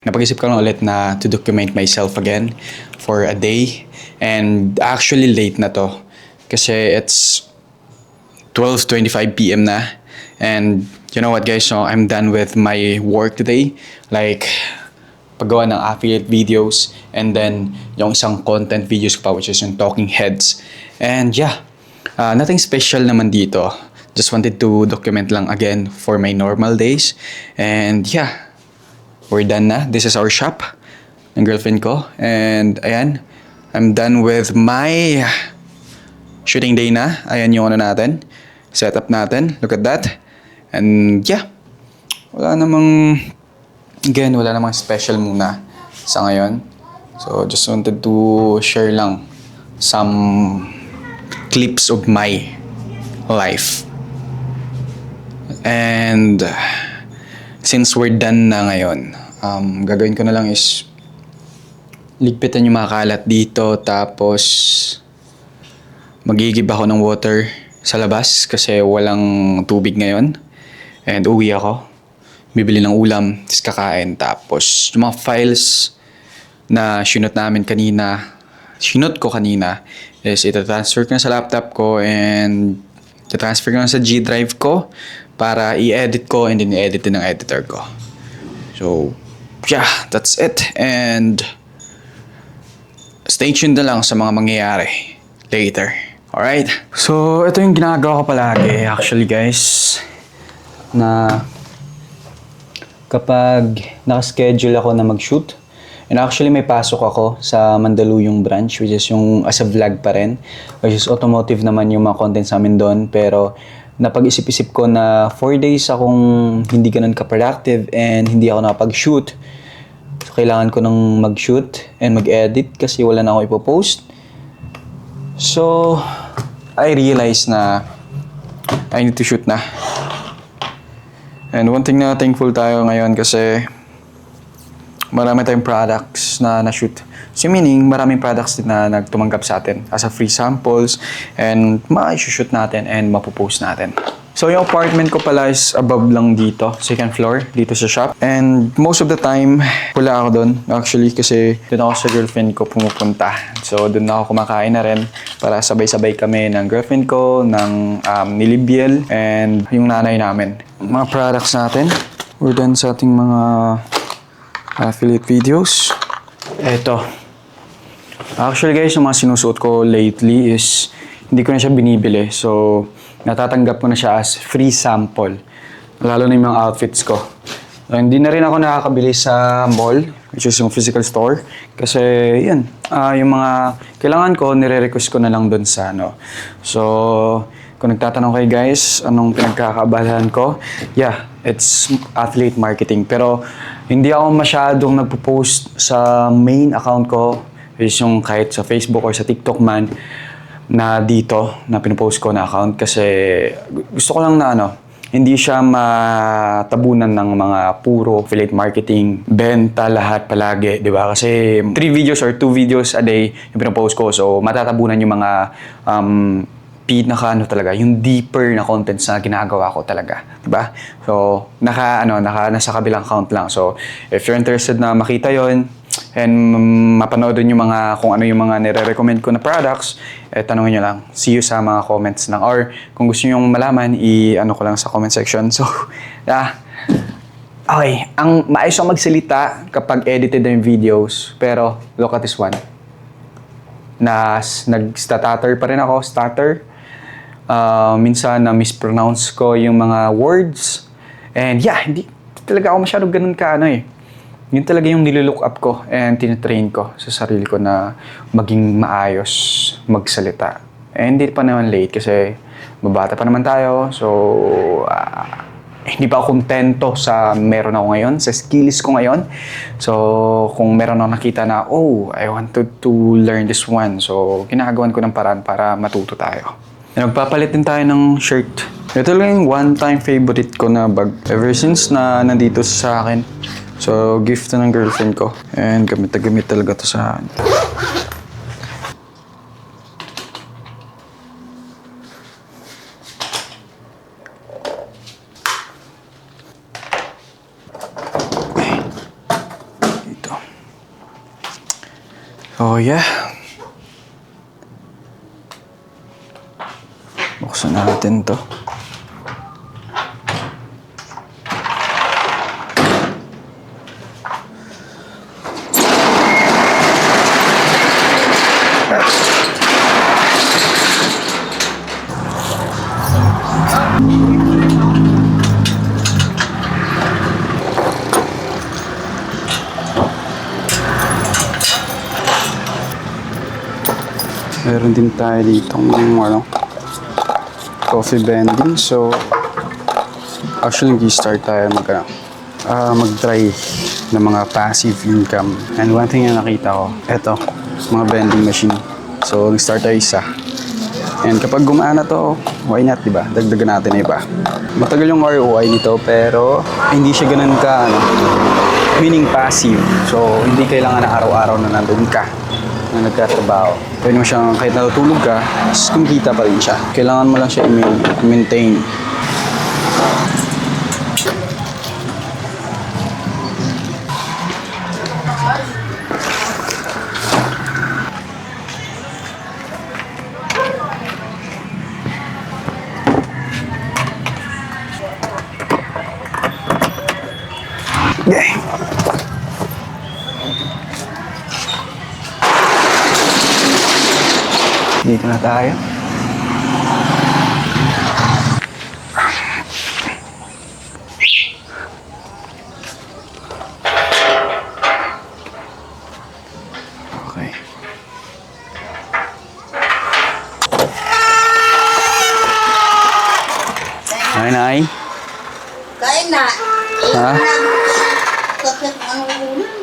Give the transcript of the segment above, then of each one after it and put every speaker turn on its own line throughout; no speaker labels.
Napag-isip ko lang ulit na to document myself again for a day. And actually late na to. Kasi it's 12:25 p.m. na. And you know what guys, so I'm done with my work today. Like, paggawa ng affiliate videos and then yung isang content videos ko pa which is yung talking heads. And yeah, nothing special naman dito. Just wanted to document lang again for my normal days. And yeah, we're done na. This is our shop ng girlfriend ko. And ayan, I'm done with my shooting day na. Ayan yung ano natin. Setup natin. Look at that. And yeah, wala namang special muna sa ngayon. So just wanted to share lang some clips of my life. And since we're done na ngayon, gagawin ko na lang is ligpitan yung mga kalat dito, tapos magigib ako ng water sa labas kasi walang tubig ngayon. And uwi ako, bibili ng ulam, tapos kakain. Tapos yung mga files na sinot ko kanina is itatransfer ko na sa laptop ko and itatransfer ko na sa G drive ko para i-edit ko and then i-edit din ng editor ko. So, yeah, that's it. And stay tuned na lang sa mga mangyayari later. Alright? So, ito yung ginagawa ko palagi actually guys, na kapag nakaschedule ako na mag-shoot, and actually may pasok ako sa Mandaluyong branch which is yung as a vlog pa rin, which is automotive naman yung mga contents namin doon, pero napag-isip-isip ko na 4 days akong hindi ganun ka-productive and hindi ako nakapag-shoot. So, kailangan ko nang mag-shoot and mag-edit kasi wala na ako ipopost. So, I realized na I need to shoot na. And one thing na thankful tayo ngayon kasi marami tayong products na na-shoot. So meaning, maraming products din na nagtumanggap sa atin as a free samples and ma-shoot natin and mapopost natin. So yung apartment ko pala is above lang dito, second floor, dito sa shop. And most of the time, wala ako doon actually kasi doon ako sa girlfriend ko pumupunta. So doon ako kumakain na rin para sabay-sabay kami ng girlfriend ko, ng nilibiel and yung nanay namin. Mga products natin, we're done sa ating mga affiliate videos. Eto. Actually guys, yung mga sinusuot ko lately is hindi ko na siya binibili. So, natatanggap ko na siya as free sample. Lalo na yung mga outfits ko. So, hindi na rin ako nakakabili sa mall, which is yung physical store. Kasi, yun, yung mga kailangan ko, nire-request ko na lang dun sa ano. So, kung nagtatanong kayo guys, anong pinagkakaabalahan ko? Yeah, it's affiliate marketing. Pero, hindi ako masyadong nagpo-post sa main account ko, which is yung kahit sa Facebook or sa TikTok man, na dito, na pinopost ko na account. Kasi, gusto ko lang na hindi siya matabunan ng mga puro affiliate marketing, benta lahat palagi, di ba? Kasi 3 videos or 2 videos a day yung pinopost ko. So, matatabunan yung mga talaga, yung deeper na contents na ginagawa ko talaga, di ba? So, nasa kabilang account lang. So, if you're interested na makita yon and mapanood yung mga, kung ano yung mga nire-recommend ko na products, tanongin nyo lang. See you sa mga comments lang. Or, kung gusto nyo malaman, i-ano ko lang sa comment section. So, okay. Ang maayos ako magsalita kapag edited na yung videos. Pero, look at this one. Nag-stutter pa rin ako. Stutter. Minsan na mispronounce ko yung mga words. And yeah, hindi talaga ako masyadong ganun ka Yun talaga yung nilook up ko and tinitrain ko sa sarili ko na maging maayos magsalita. And hindi pa naman late kasi babata pa naman tayo. So, hindi pa ako kontento sa meron ako ngayon, sa skills ko ngayon. So, kung meron ako nakita na, I wanted to learn this one. So, ginagawan ko ng paraan para matuto tayo. Nagpapalit din tayo ng shirt. Ito lang yung one-time favorite ko na bag. Ever since na nandito sa akin. So, gift na ng girlfriend ko. And gamit na gamit talaga to sa akin. Oh yeah. Buksan natin to. Meron din tayo dito ng coffee vending. So, actually, start tayo mag-try ng mga passive income. And one thing na nakita ko, eto, mga vending machine. So, nag-start tayo isa. And kapag gumana to, why not, diba? Dagdagan natin na iba. Matagal yung ROI nito, pero hindi siya ganun meaning passive. So, hindi kailangan na araw-araw na nandun ka na nagkatrabaho. Pwede mo siyang, kahit natutulog ka, kumikita pa rin siya. Kailangan mo lang siya i-maintain. Okay. Dito na tayo. Okay. Hi, Nay.
Kain na.
Ha?
Kapit ang ulam.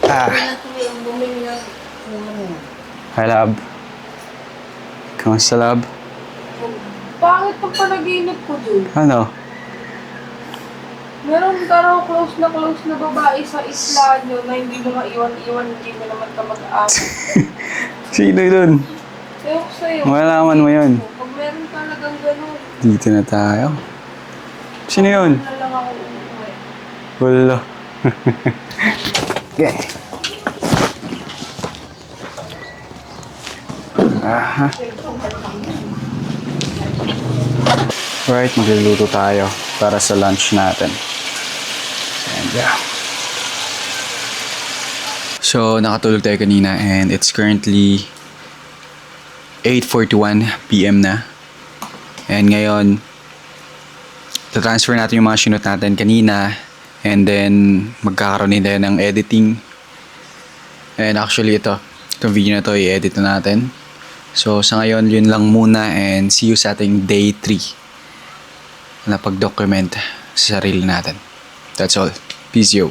Ah.
Hindi na tuloy ang bumili ng ulam.
Hi, Lab. Kamusta, Lab?
Bakit pag panaginip ko dun?
Ano?
Meron ka raw close na babae sa isla nyo na hindi mo maiwan-iwan, hindi mo naman ka mag-aaway.
Sino yun?
Ewan ko sa'yo.
Malaman mo yun.
Pag meron talagang gano'n,
Dito na tayo. Sino yun?
na lang ako umuwi.
Wala. Okay. Aha. Right, magluluto tayo para sa lunch natin. And yeah. So, nakatulog tayo kanina and it's currently 8:41 PM na. And ngayon, tatransfer natin yung mga sinot natin kanina and then magkakaroon din tayo ng editing. And actually itong video na to i-edit na natin. So sa ngayon yun lang muna and see you sa ating day 3 na pag-document sa sarili natin. That's all. Peace yo.